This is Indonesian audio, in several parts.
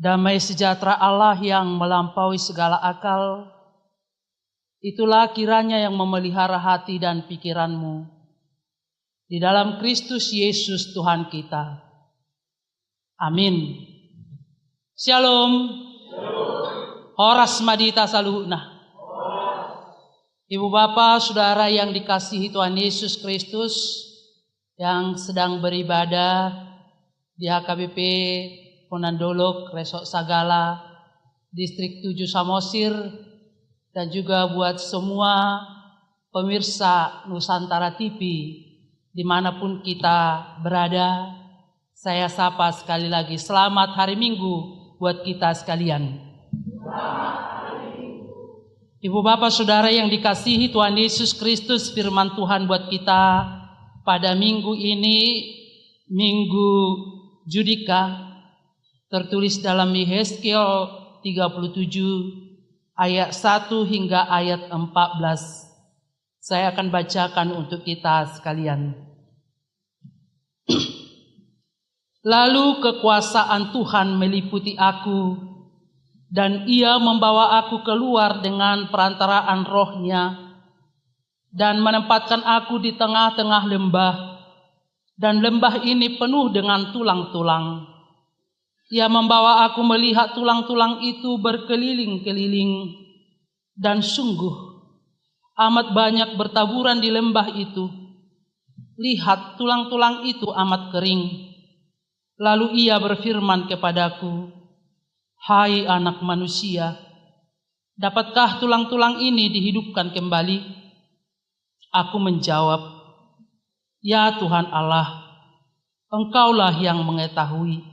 Damai sejahtera Allah yang melampaui segala akal, itulah kiranya yang memelihara hati dan pikiranmu di dalam Kristus Yesus Tuhan kita. Amin. Shalom. Horas madita saluhna. Ibu bapak, saudara yang dikasihi Tuhan Yesus Kristus yang sedang beribadah di HKBP Ponandolok, Resok Sagala, Distrik 7 Samosir, dan juga buat semua pemirsa Nusantara TV dimanapun kita berada, saya sapa sekali lagi, selamat hari Minggu buat kita sekalian. Ibu bapak saudara yang dikasihi Tuhan Yesus Kristus, firman Tuhan buat kita pada minggu ini, Minggu Judika, tertulis dalam Yehezkiel 37 ayat 1 hingga ayat 14. Saya akan bacakan untuk kita sekalian. Lalu kekuasaan Tuhan meliputi aku, dan ia membawa aku keluar dengan perantaraan rohnya, dan menempatkan aku di tengah-tengah lembah, dan lembah ini penuh dengan tulang-tulang. Ia membawa aku melihat tulang-tulang itu berkeliling-keliling, dan sungguh amat banyak bertaburan di lembah itu. Lihat, tulang-tulang itu amat kering. Lalu ia berfirman kepadaku, "Hai anak manusia, dapatkah tulang-tulang ini dihidupkan kembali?" Aku menjawab, "Ya Tuhan Allah, Engkaulah yang mengetahui."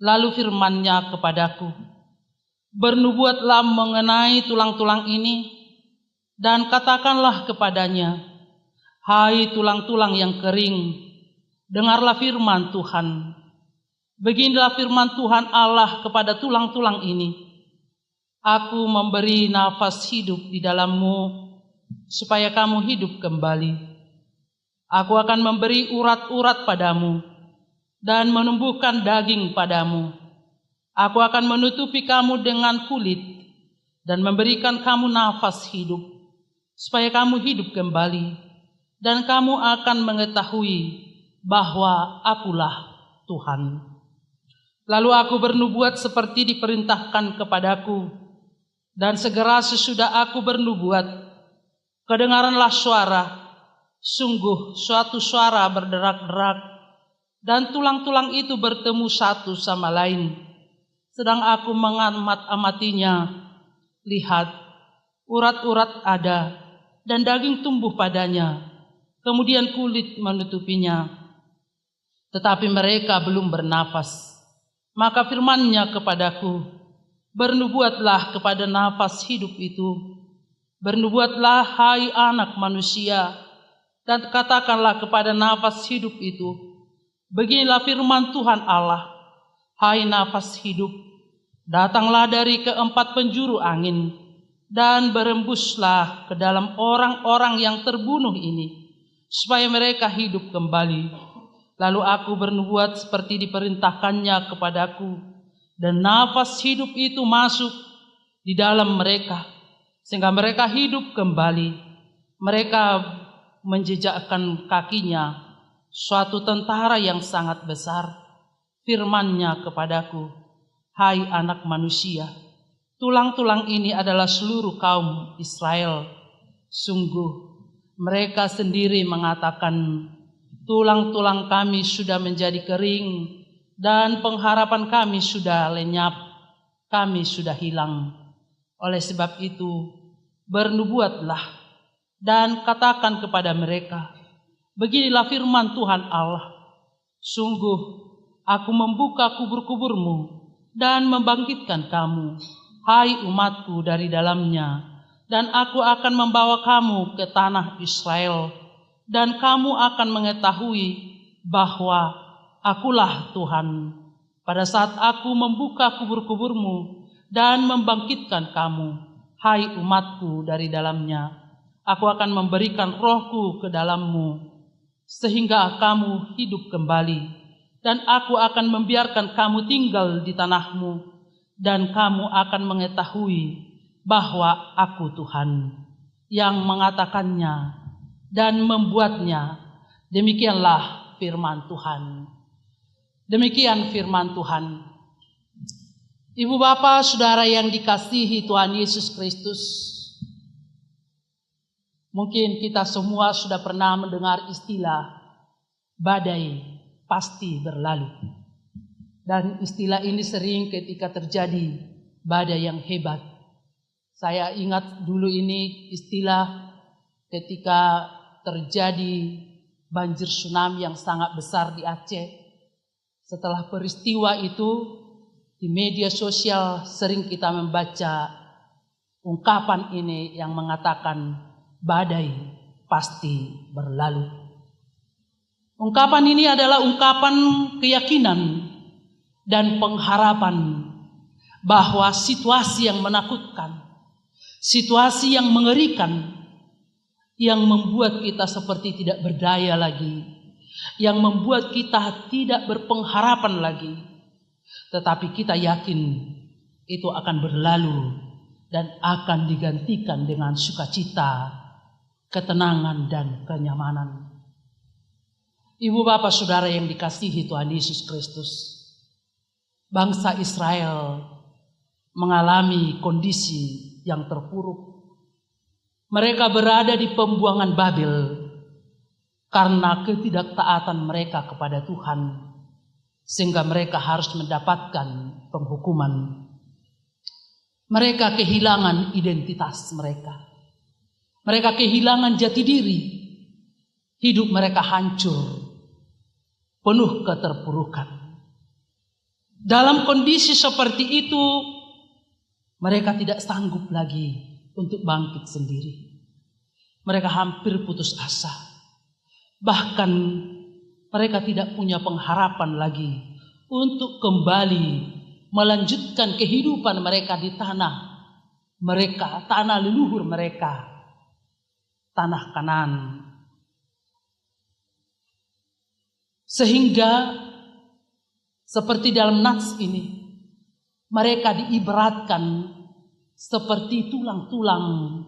Lalu firman-Nya kepadaku, "Bernubuatlah mengenai tulang-tulang ini, dan katakanlah kepadanya, hai tulang-tulang yang kering, dengarlah firman Tuhan. Beginilah firman Tuhan Allah kepada tulang-tulang ini, aku memberi nafas hidup di dalammu, supaya kamu hidup kembali. Aku akan memberi urat-urat padamu, dan menumbuhkan daging padamu. Aku akan menutupi kamu dengan kulit, dan memberikan kamu nafas hidup, supaya kamu hidup kembali, dan kamu akan mengetahui bahwa akulah Tuhan." Lalu aku bernubuat seperti diperintahkan kepadaku, dan segera sesudah aku bernubuat, kedengaranlah suara, sungguh suatu suara berderak-derak, dan tulang-tulang itu bertemu satu sama lain. Sedang aku mengamat-amatinya, lihat, urat-urat ada, dan daging tumbuh padanya, kemudian kulit menutupinya. Tetapi mereka belum bernafas. Maka firman-Nya kepadaku, "Bernubuatlah kepada nafas hidup itu. Bernubuatlah, hai anak manusia, dan katakanlah kepada nafas hidup itu, beginilah firman Tuhan Allah, hai nafas hidup, datanglah dari keempat penjuru angin, dan berembuslah ke dalam orang-orang yang terbunuh ini, supaya mereka hidup kembali." Lalu aku bernubuat seperti diperintahkannya kepadaku, dan nafas hidup itu masuk di dalam mereka, sehingga mereka hidup kembali. Mereka menjejakkan kakinya suatu tentara yang sangat besar. Firman-Nya kepadaku, "Hai anak manusia, tulang-tulang ini adalah seluruh kaum Israel. Sungguh mereka sendiri mengatakan, tulang-tulang kami sudah menjadi kering, dan pengharapan kami sudah lenyap, kami sudah hilang. Oleh sebab itu, bernubuatlah dan katakan kepada mereka, beginilah firman Tuhan Allah, sungguh aku membuka kubur-kuburmu dan membangkitkan kamu, hai umatku, dari dalamnya, dan aku akan membawa kamu ke tanah Israel, dan kamu akan mengetahui bahwa akulah Tuhan. Pada saat aku membuka kubur-kuburmu dan membangkitkan kamu, hai umatku, dari dalamnya, aku akan memberikan rohku ke dalammu, sehingga kamu hidup kembali, dan aku akan membiarkan kamu tinggal di tanahmu, dan kamu akan mengetahui bahwa aku Tuhan yang mengatakannya dan membuatnya. Demikianlah firman Tuhan. Demikian firman Tuhan. Ibu bapak saudara yang dikasihi Tuhan Yesus Kristus, mungkin kita semua sudah pernah mendengar istilah badai pasti berlalu. Dan istilah ini sering ketika terjadi badai yang hebat. Saya ingat dulu ini istilah ketika terjadi banjir tsunami yang sangat besar di Aceh. Setelah peristiwa itu, di media sosial sering kita membaca ungkapan ini yang mengatakan badai pasti berlalu. Ungkapan ini adalah ungkapan keyakinan dan pengharapan bahwa situasi yang menakutkan, situasi yang mengerikan, yang membuat kita seperti tidak berdaya lagi, yang membuat kita tidak berpengharapan lagi, tetapi kita yakin itu akan berlalu dan akan digantikan dengan sukacita, ketenangan, dan kenyamanan. Ibu bapak saudara yang dikasihi Tuhan Yesus Kristus, bangsa Israel mengalami kondisi yang terpuruk. Mereka berada di pembuangan Babel karena ketidaktaatan mereka kepada Tuhan, sehingga mereka harus mendapatkan penghukuman. Mereka kehilangan identitas mereka. Mereka kehilangan jati diri. Hidup mereka hancur, penuh keterpurukan. Dalam kondisi seperti itu, mereka tidak sanggup lagi untuk bangkit sendiri. Mereka hampir putus asa. Bahkan mereka tidak punya pengharapan lagi untuk kembali melanjutkan kehidupan mereka di tanah mereka, tanah leluhur mereka, tanah Kanaan. Sehingga seperti dalam nats ini, mereka diibaratkan seperti tulang-tulang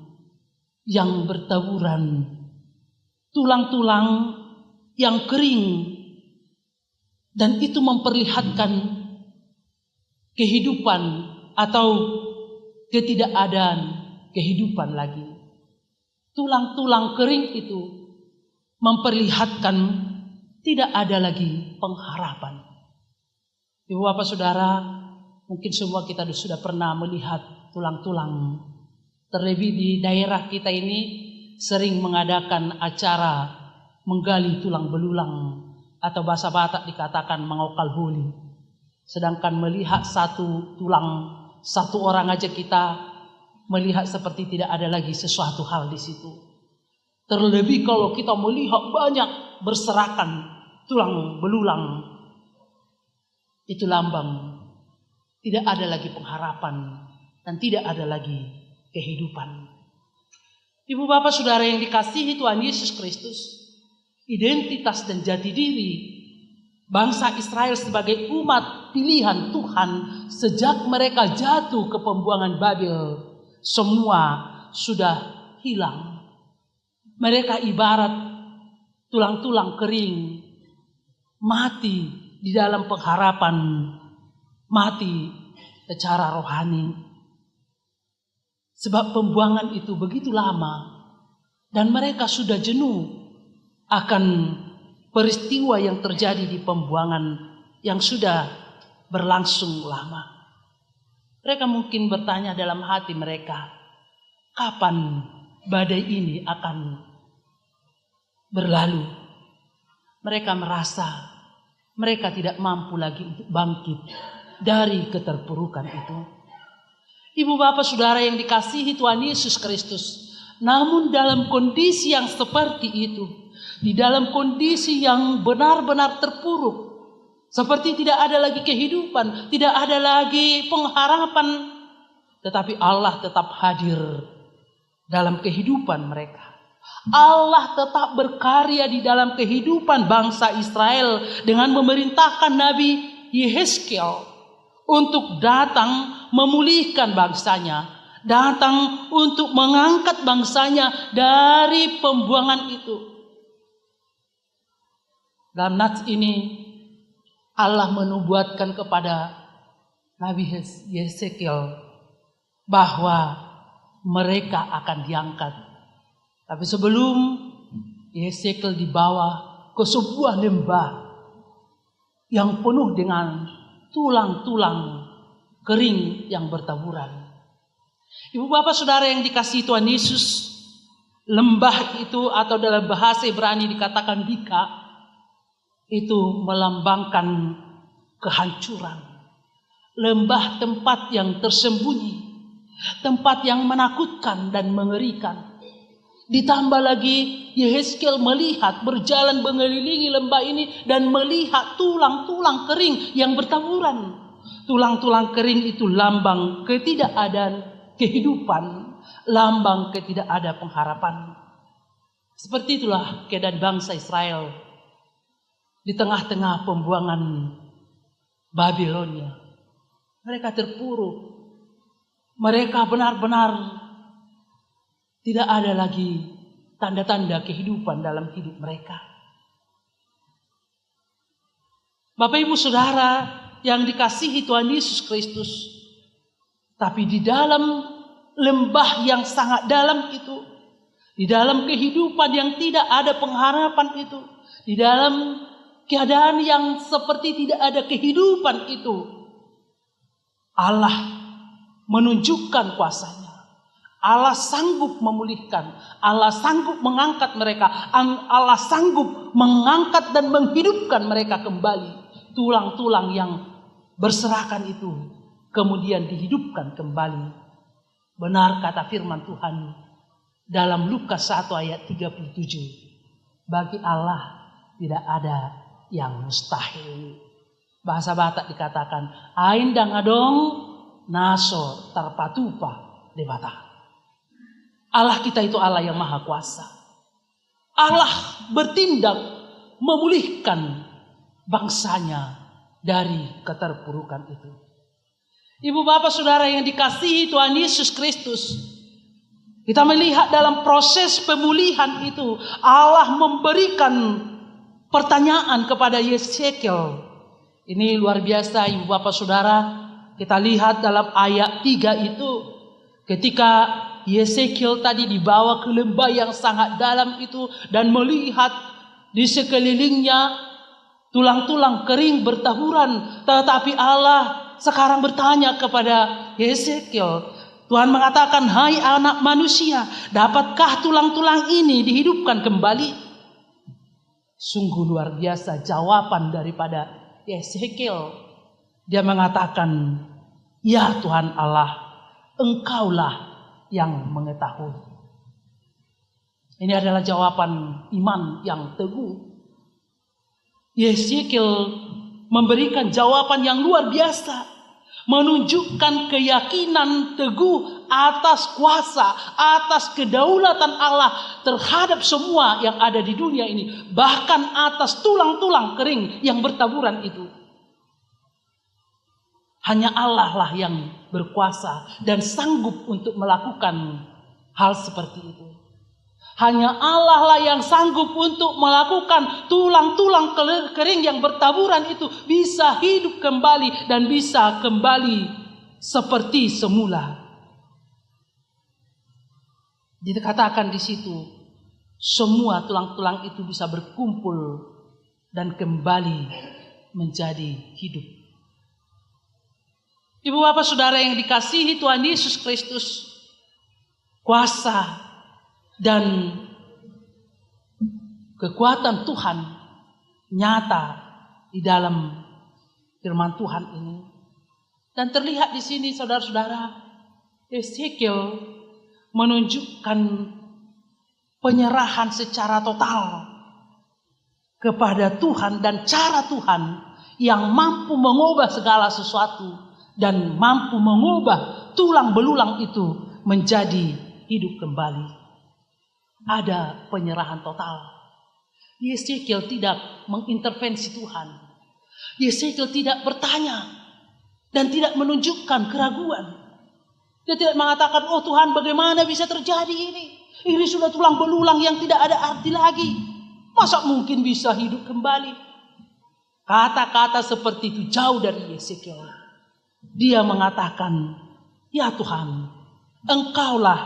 yang bertaburan, tulang-tulang yang kering, dan itu memperlihatkan kehidupan atau ketidakadaan kehidupan lagi. Tulang-tulang kering itu memperlihatkan tidak ada lagi pengharapan. Ibu bapak saudara, mungkin semua kita sudah pernah melihat tulang-tulang. Terlebih di daerah kita ini sering mengadakan acara menggali tulang belulang, atau bahasa Batak dikatakan mengokal huli. Sedangkan melihat satu tulang, satu orang aja kita melihat seperti tidak ada lagi sesuatu hal di situ. Terlebih kalau kita melihat banyak berserakan tulang belulang, itu lambang tidak ada lagi pengharapan dan tidak ada lagi kehidupan. Ibu bapak saudara yang dikasihi Tuhan Yesus Kristus, identitas dan jati diri bangsa Israel sebagai umat pilihan Tuhan sejak mereka jatuh ke pembuangan Babel, semua sudah hilang. Mereka ibarat tulang-tulang kering, mati di dalam pengharapan, mati secara rohani. Sebab pembuangan itu begitu lama dan mereka sudah jenuh akan peristiwa yang terjadi di pembuangan yang sudah berlangsung lama. Mereka mungkin bertanya dalam hati mereka, kapan badai ini akan berlalu? Mereka merasa mereka tidak mampu lagi untuk bangkit dari keterpurukan itu. Ibu bapak saudara yang dikasihi Tuhan Yesus Kristus, namun dalam kondisi yang seperti itu, di dalam kondisi yang benar-benar terpuruk, seperti tidak ada lagi kehidupan, tidak ada lagi pengharapan, tetapi Allah tetap hadir dalam kehidupan mereka. Allah tetap berkarya di dalam kehidupan bangsa Israel dengan memerintahkan Nabi Yehezkiel untuk datang memulihkan bangsanya, datang untuk mengangkat bangsanya dari pembuangan itu. Dalam nats ini Allah menubuatkan kepada Nabi Yesekiel bahwa mereka akan diangkat. Tapi sebelum Yesekiel dibawa ke sebuah lembah yang penuh dengan tulang-tulang kering yang bertaburan. Ibu bapak saudara yang dikasihi Tuhan Yesus, lembah itu atau dalam bahasa Ibrani dikatakan bika, itu melambangkan kehancuran. Lembah tempat yang tersembunyi, tempat yang menakutkan dan mengerikan. Ditambah lagi Yehezkiel melihat berjalan mengelilingi lembah ini dan melihat tulang-tulang kering yang bertaburan. Tulang-tulang kering itu lambang ketidakadaan kehidupan, lambang ketidakadaan pengharapan. Seperti itulah keadaan bangsa Israel di tengah-tengah pembuangan Babilonia. Mereka terpuruk. Mereka benar-benar tidak ada lagi tanda-tanda kehidupan dalam hidup mereka. Bapak Ibu Saudara yang dikasihi Tuhan Yesus Kristus, tapi di dalam lembah yang sangat dalam itu, di dalam kehidupan yang tidak ada pengharapan itu, di dalam keadaan yang seperti tidak ada kehidupan itu, Allah menunjukkan kuasa-Nya. Allah sanggup memulihkan, Allah sanggup mengangkat mereka, Allah sanggup mengangkat dan menghidupkan mereka kembali. Tulang-tulang yang berserakan itu kemudian dihidupkan kembali. Benar kata firman Tuhan dalam Lukas 1 ayat 37. Bagi Allah tidak ada yang mustahil. Bahasa Batak dikatakan ain dangadong naso tarpatupa debata. Allah kita itu Allah yang maha kuasa. Allah bertindak memulihkan bangsanya dari keterpurukan itu. Ibu bapak saudara yang dikasihi Tuhan Yesus Kristus, kita melihat dalam proses pemulihan itu Allah memberikan pertanyaan kepada Yesekiel. Ini luar biasa ibu bapak saudara. Kita lihat dalam ayat 3 itu ketika Yesekiel tadi dibawa ke lembah yang sangat dalam itu dan melihat di sekelilingnya tulang-tulang kering bertaburan. Tetapi Allah sekarang bertanya kepada Yesekiel. Tuhan mengatakan, hai anak manusia, dapatkah tulang-tulang ini dihidupkan kembali? Sungguh luar biasa jawaban daripada Yesekiel. Dia mengatakan, ya Tuhan Allah, Engkaulah yang mengetahui. Ini adalah jawaban iman yang teguh. Yesekiel memberikan jawaban yang luar biasa, menunjukkan keyakinan teguh atas kuasa, atas kedaulatan Allah terhadap semua yang ada di dunia ini, bahkan atas tulang-tulang kering yang bertaburan itu. Hanya Allah lah yang berkuasa dan sanggup untuk melakukan hal seperti itu. Hanya Allah lah yang sanggup untuk melakukan tulang-tulang kering yang bertaburan itu bisa hidup kembali dan bisa kembali seperti semula. Dikatakan di situ, semua tulang-tulang itu bisa berkumpul dan kembali menjadi hidup. Ibu bapak saudara yang dikasihi Tuhan Yesus Kristus, kuasa dan kekuatan Tuhan nyata di dalam firman Tuhan ini. Dan terlihat di sini saudara-saudara, Yesekiel menunjukkan penyerahan secara total kepada Tuhan dan cara Tuhan yang mampu mengubah segala sesuatu dan mampu mengubah tulang belulang itu menjadi hidup kembali. Ada penyerahan total. Yesekiel tidak mengintervensi Tuhan. Yesekiel tidak bertanya, dan tidak menunjukkan keraguan. Dia tidak mengatakan, oh Tuhan bagaimana bisa terjadi ini? Ini sudah tulang belulang yang tidak ada arti lagi. Masa mungkin bisa hidup kembali? Kata-kata seperti itu jauh dari Yeskiel. Dia mengatakan, ya Tuhan, Engkaulah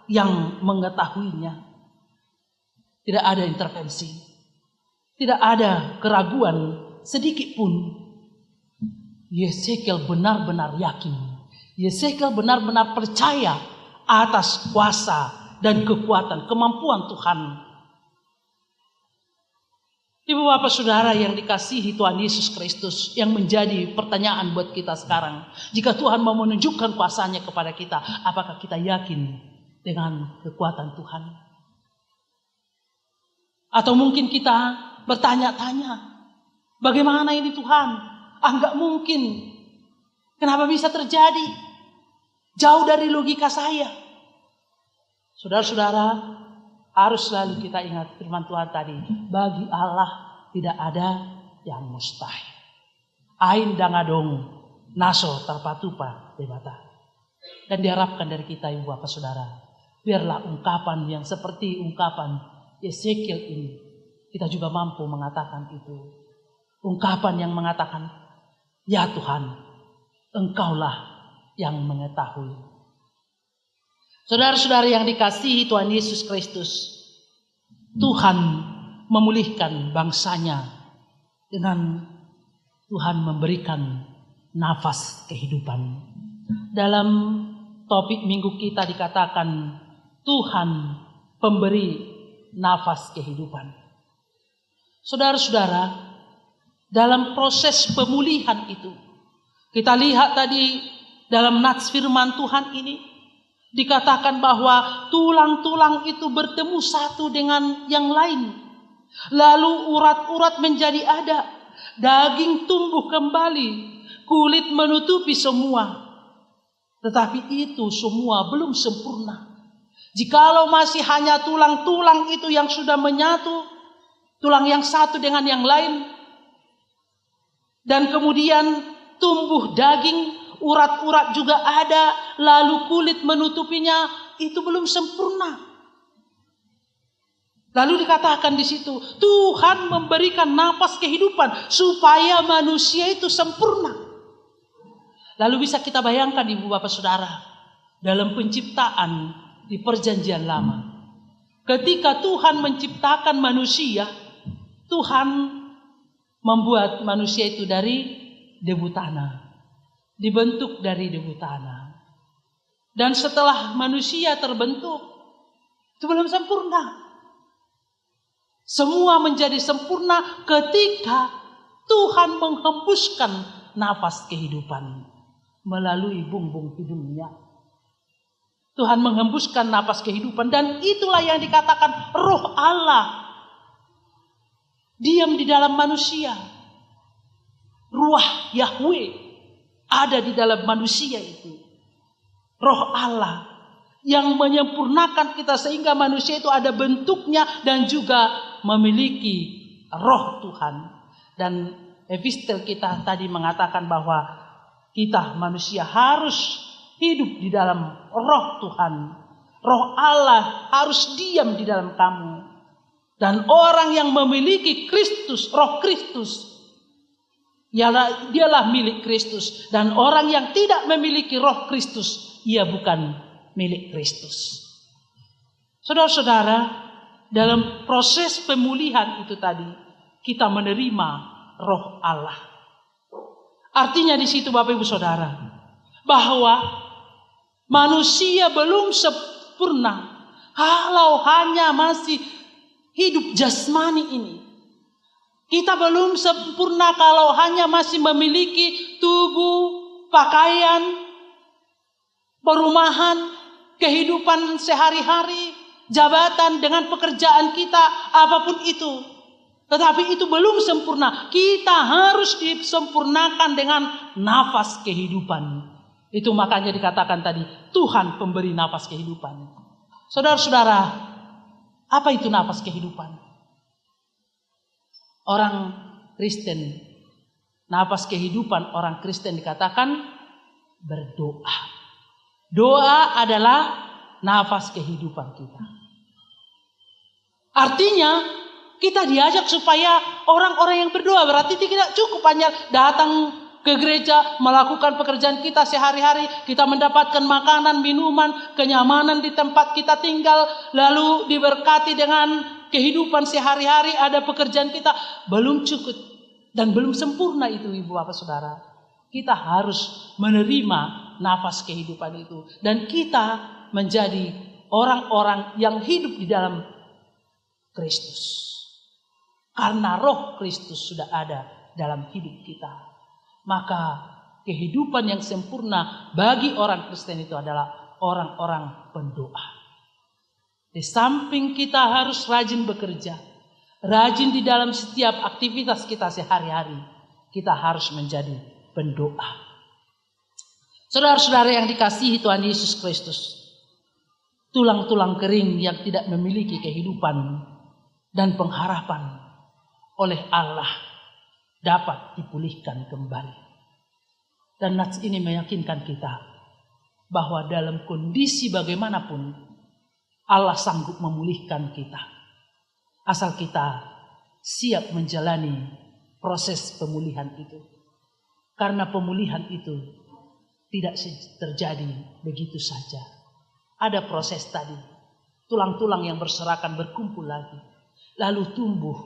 yang mengetahuinya. Tidak ada intervensi. Tidak ada keraguan sedikit pun. Yeskiel benar-benar yakin. Yeskiel benar-benar percaya atas kuasa dan kekuatan, kemampuan Tuhan. Ibu bapak saudara yang dikasihi Tuhan Yesus Kristus, yang menjadi pertanyaan buat kita sekarang. Jika Tuhan mau menunjukkan kuasanya kepada kita, apakah kita yakin dengan kekuatan Tuhan? Atau mungkin kita bertanya-tanya, bagaimana ini Tuhan? Enggak mungkin. Kenapa bisa terjadi? Jauh dari logika saya. Saudara-saudara, harus selalu kita ingat firman Tuhan tadi. Bagi Allah tidak ada yang mustahil. Ain dangadong naso terpatupa debata. Dan diharapkan dari kita ibu bapak saudara, biarlah ungkapan yang seperti ungkapan Yeskiel ini, kita juga mampu mengatakan itu. Ungkapan yang mengatakan, ya Tuhan, Engkaulah yang mengetahui. Saudara-saudara yang dikasihi Tuhan Yesus Kristus, Tuhan memulihkan bangsanya dengan Tuhan memberikan nafas kehidupan. Dalam topik minggu kita dikatakan Tuhan pemberi nafas kehidupan. Saudara-saudara, dalam proses pemulihan itu, kita lihat tadi dalam nats firman Tuhan ini, dikatakan bahwa tulang-tulang itu bertemu satu dengan yang lain. Lalu urat-urat menjadi ada. Daging tumbuh kembali. Kulit menutupi semua. Tetapi itu semua belum sempurna. Jikalau masih hanya tulang-tulang itu yang sudah menyatu. Tulang yang satu dengan yang lain. Dan kemudian tumbuh daging. Urat-urat juga ada, lalu kulit menutupinya, itu belum sempurna. Lalu dikatakan di situ, Tuhan memberikan napas kehidupan supaya manusia itu sempurna. Lalu bisa kita bayangkan ibu bapak saudara, dalam penciptaan di perjanjian lama. Ketika Tuhan menciptakan manusia, Tuhan membuat manusia itu dari debu tanah. Dibentuk dari debu tanah. Dan setelah manusia terbentuk, itu belum sempurna. Semua menjadi sempurna ketika Tuhan menghembuskan nafas kehidupan melalui bumbung hidungnya. Tuhan menghembuskan nafas kehidupan, dan itulah yang dikatakan Roh Allah diam di dalam manusia. Ruah Yahweh ada di dalam manusia itu. Roh Allah yang menyempurnakan kita sehingga manusia itu ada bentuknya dan juga memiliki roh Tuhan. Dan epistel kita tadi mengatakan bahwa kita manusia harus hidup di dalam roh Tuhan. Roh Allah harus diam di dalam kamu. Dan orang yang memiliki Kristus, roh Kristus, dialah milik Kristus. Dan orang yang tidak memiliki roh Kristus, ia bukan milik Kristus. Saudara-saudara, dalam proses pemulihan itu tadi, kita menerima roh Allah. Artinya di situ Bapak Ibu Saudara, bahwa manusia belum sempurna kalau hanya masih hidup jasmani ini. Kita belum sempurna kalau hanya masih memiliki tubuh, pakaian, perumahan, kehidupan sehari-hari, jabatan dengan pekerjaan kita, apapun itu. Tetapi itu belum sempurna. Kita harus disempurnakan dengan nafas kehidupan. Itu makanya dikatakan tadi, Tuhan pemberi nafas kehidupan. Saudara-saudara, apa itu nafas kehidupan? Orang Kristen, nafas kehidupan orang Kristen dikatakan berdoa. Doa adalah nafas kehidupan kita. Artinya kita diajak supaya orang-orang yang berdoa. Berarti tidak cukup hanya datang ke gereja, melakukan pekerjaan kita sehari-hari, kita mendapatkan makanan, minuman, kenyamanan di tempat kita tinggal, lalu diberkati dengan kehidupan sehari-hari, ada pekerjaan kita. Belum cukup dan belum sempurna itu, Ibu Bapak Saudara. Kita harus menerima nafas kehidupan itu, dan kita menjadi orang-orang yang hidup di dalam Kristus. Karena roh Kristus sudah ada dalam hidup kita. Maka kehidupan yang sempurna bagi orang Kristen itu adalah orang-orang pendoa. Di samping kita harus rajin bekerja, rajin di dalam setiap aktivitas kita sehari-hari, kita harus menjadi pendoa. Saudara-saudara yang dikasihi Tuhan Yesus Kristus, tulang-tulang kering yang tidak memiliki kehidupan dan pengharapan oleh Allah dapat dipulihkan kembali. Dan nats ini meyakinkan kita bahwa dalam kondisi bagaimanapun Allah sanggup memulihkan kita. Asal kita siap menjalani proses pemulihan itu. Karena pemulihan itu tidak terjadi begitu saja. Ada proses tadi. Tulang-tulang yang berserakan berkumpul lagi. Lalu tumbuh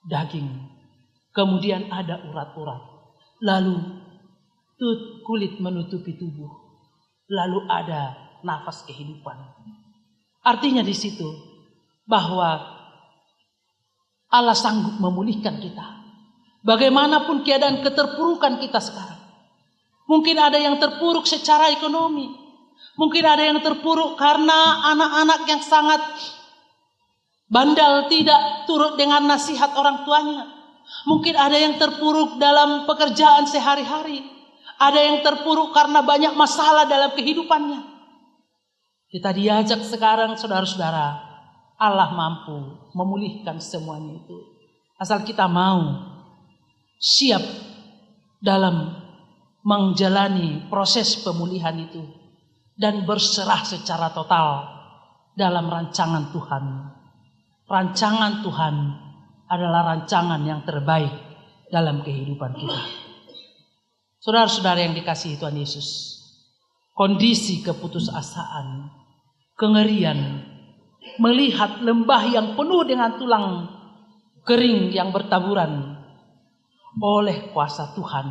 daging. Kemudian ada urat-urat. Lalu kulit menutupi tubuh. Lalu ada nafas kehidupan. Artinya di situ bahwa Allah sanggup memulihkan kita. Bagaimanapun keadaan keterpurukan kita sekarang. Mungkin ada yang terpuruk secara ekonomi. Mungkin ada yang terpuruk karena anak-anak yang sangat bandel tidak turut dengan nasihat orang tuanya. Mungkin ada yang terpuruk dalam pekerjaan sehari-hari. Ada yang terpuruk karena banyak masalah dalam kehidupannya. Kita diajak sekarang, saudara-saudara, Allah mampu memulihkan semuanya itu. Asal kita mau siap dalam menjalani proses pemulihan itu. Dan berserah secara total dalam rancangan Tuhan. Rancangan Tuhan adalah rancangan yang terbaik dalam kehidupan kita. Saudara-saudara yang dikasihi Tuhan Yesus, kondisi keputusasaan, kengerian, melihat lembah yang penuh dengan tulang kering yang bertaburan, oleh kuasa Tuhan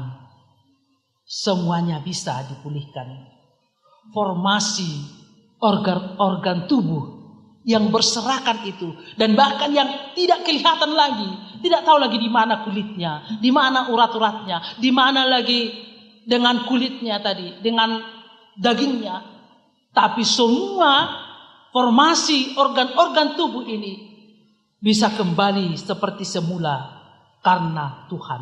semuanya bisa dipulihkan. Formasi organ tubuh yang berserakan itu, dan bahkan yang tidak kelihatan lagi, tidak tahu lagi di mana kulitnya, di mana urat-uratnya, di mana lagi dengan kulitnya tadi, dengan dagingnya. Tapi semua formasi organ-organ tubuh ini bisa kembali seperti semula karena Tuhan.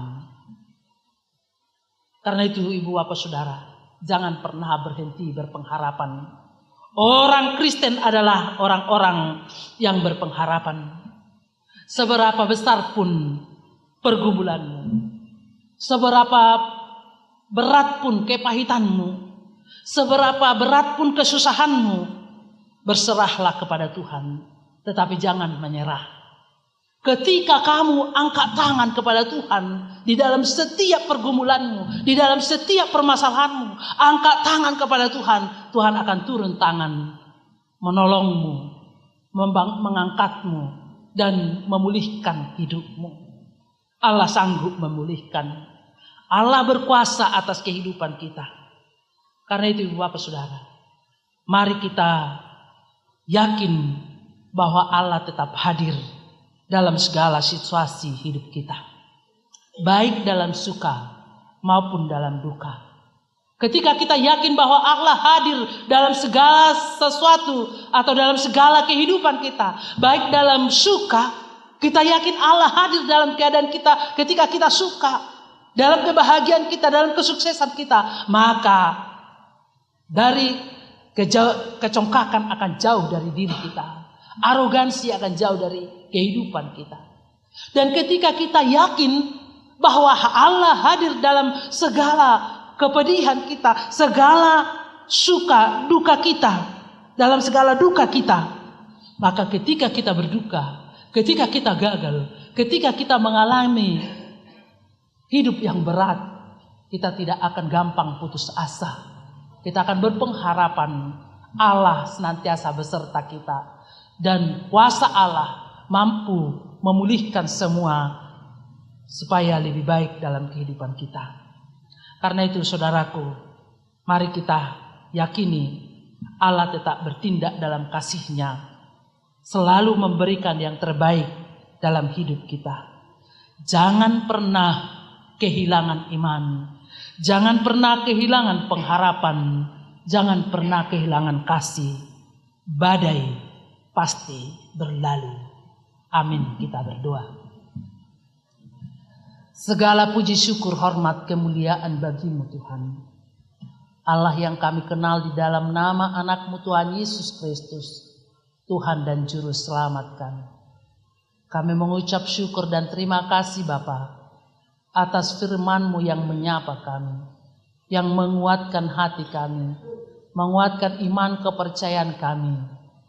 Karena itu Ibu Bapak Saudara, jangan pernah berhenti berpengharapan. Orang Kristen adalah orang-orang yang berpengharapan. Seberapa besar pun pergumulanmu, seberapa berat pun kepahitanmu, seberapa berat pun kesusahanmu, berserahlah kepada Tuhan. Tetapi jangan menyerah. Ketika kamu angkat tangan kepada Tuhan di dalam setiap pergumulanmu, di dalam setiap permasalahanmu, angkat tangan kepada Tuhan, Tuhan akan turun tangan menolongmu, mengangkatmu dan memulihkan hidupmu. Allah sanggup memulihkan. Allah berkuasa atas kehidupan kita. Karena itu Ibu Bapak Saudara, mari kita yakin bahwa Allah tetap hadir dalam segala situasi hidup kita, baik dalam suka maupun dalam duka. Ketika kita yakin bahwa Allah hadir dalam segala sesuatu atau dalam segala kehidupan kita, baik dalam suka, kita yakin Allah hadir dalam keadaan kita ketika kita suka, dalam kebahagiaan kita, dalam kesuksesan kita, maka dari kecongkakan akan jauh dari diri kita. Arogansi akan jauh dari kehidupan kita. Dan ketika kita yakin bahwa Allah hadir dalam segala kepedihan kita, segala suka duka kita, dalam segala duka kita. Maka ketika kita berduka, ketika kita gagal, ketika kita mengalami hidup yang berat, kita tidak akan gampang putus asa. Kita akan berpengharapan Allah senantiasa beserta kita. Dan kuasa Allah mampu memulihkan semua supaya lebih baik dalam kehidupan kita. Karena itu saudaraku, mari kita yakini Allah tetap bertindak dalam kasih-Nya, selalu memberikan yang terbaik dalam hidup kita. Jangan pernah kehilangan iman, jangan pernah kehilangan pengharapan, jangan pernah kehilangan kasih. Badai pasti berlalu. Amin, kita berdoa. Segala puji syukur hormat kemuliaan bagi-Mu Tuhan, Allah yang kami kenal di dalam nama anak-Mu Tuhan Yesus Kristus, Tuhan dan Juru Selamat kami. Kami mengucap syukur dan terima kasih Bapa atas firman-Mu yang menyapa kami, yang menguatkan hati kami, menguatkan iman kepercayaan kami,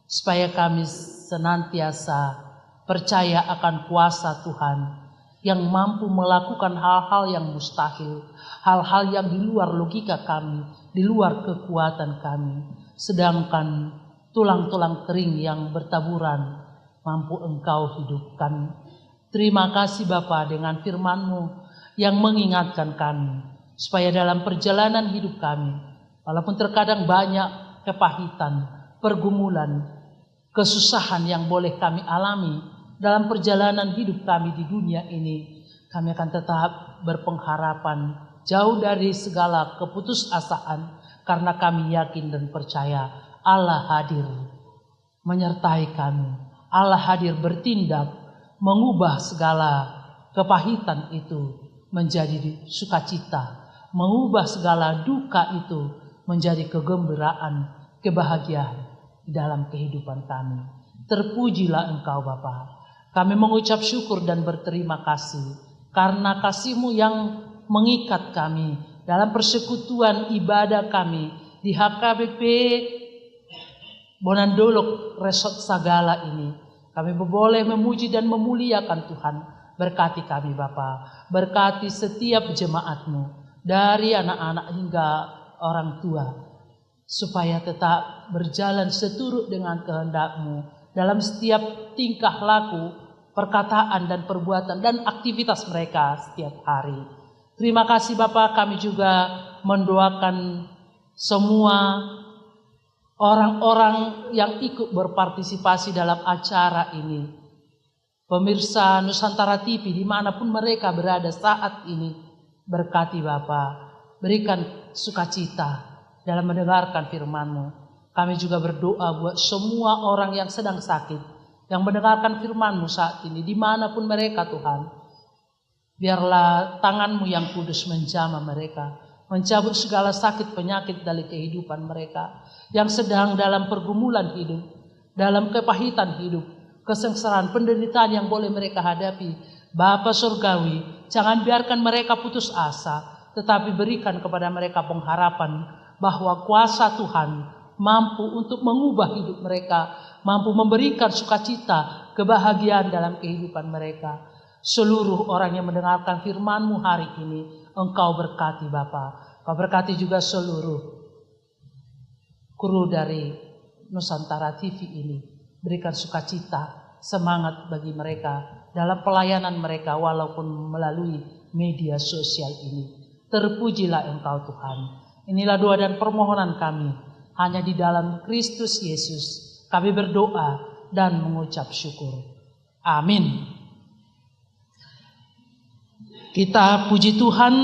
supaya kami senantiasa percaya akan kuasa Tuhan yang mampu melakukan hal-hal yang mustahil, hal-hal yang di luar logika kami, di luar kekuatan kami. Sedangkan tulang-tulang kering yang bertaburan mampu Engkau hidupkan. Terima kasih Bapa dengan firman-Mu yang mengingatkan kami, supaya dalam perjalanan hidup kami, walaupun terkadang banyak kepahitan, pergumulan, kesusahan yang boleh kami alami dalam perjalanan hidup kami di dunia ini, kami akan tetap berpengharapan jauh dari segala keputusasaan, karena kami yakin dan percaya Allah hadir menyertai kami. Allah hadir bertindak mengubah segala kepahitan itu menjadi sukacita, mengubah segala duka itu menjadi kegembiraan, kebahagiaan di dalam kehidupan kami. Terpujilah Engkau Bapa. Kami mengucap syukur dan berterima kasih karena kasih-Mu yang mengikat kami dalam persekutuan ibadah kami di HKBP Bonandolok Resort Sagala ini. Kami boleh memuji dan memuliakan Tuhan. Berkati kami Bapa, berkati setiap jemaat-Mu dari anak-anak hingga orang tua, supaya tetap berjalan seturut dengan kehendak-Mu dalam setiap tingkah laku, perkataan dan perbuatan dan aktivitas mereka setiap hari. Terima kasih Bapak, kami juga mendoakan semua orang-orang yang ikut berpartisipasi dalam acara ini. Pemirsa Nusantara TV dimanapun mereka berada saat ini, berkati Bapak, berikan sukacita dalam mendengarkan firman-Mu. Kami juga berdoa buat semua orang yang sedang sakit, yang mendengarkan firman-Mu saat ini, dimanapun mereka Tuhan. Biarlah tangan-Mu yang kudus menjamah mereka, mencabut segala sakit penyakit dari kehidupan mereka, yang sedang dalam pergumulan hidup, dalam kepahitan hidup, kesengsaraan, penderitaan yang boleh mereka hadapi. Bapa Surgawi, jangan biarkan mereka putus asa, tetapi berikan kepada mereka pengharapan bahwa kuasa Tuhan mampu untuk mengubah hidup mereka, mampu memberikan sukacita, kebahagiaan dalam kehidupan mereka. Seluruh orang yang mendengarkan firman-Mu hari ini, Engkau berkati Bapa. Engkau berkati juga seluruh kru dari Nusantara TV ini. Berikan sukacita, semangat bagi mereka dalam pelayanan mereka walaupun melalui media sosial ini. Terpujilah Engkau Tuhan. Inilah doa dan permohonan kami. Hanya di dalam Kristus Yesus kami berdoa dan mengucap syukur. Amin. Kita puji Tuhan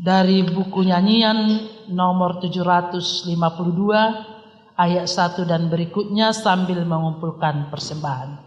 dari buku nyanyian nomor 752 ayat 1 dan berikutnya sambil mengumpulkan persembahan.